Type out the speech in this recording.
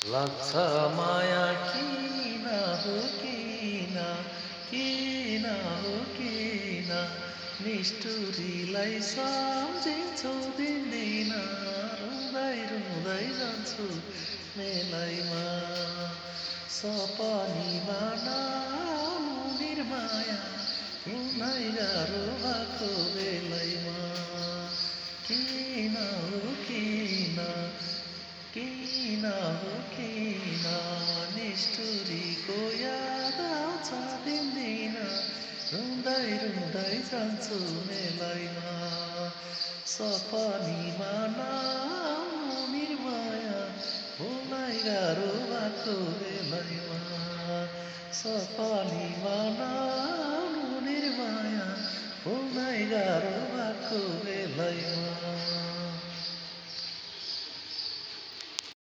लाग्छ माया किन हो किन निष्ठुरीलाई सम्झिन्छु दिन्दिन रुँदै रुँदै जान्छु मेलैमा सपनीमा नआउनु निर्माया रुनै गाह्रो भएको बेलैमा किन हो किन निष्ठुरीको याद आउँछ दिन्दिन रुँदै रुँदै जान्छु मेलैमा सपनीमा नआउनु निर्माया हुनै गाह्रो भएको बेलैमा सपनीमा नआउनु निर्माया हुनै गाह्रो भएको बेलैमा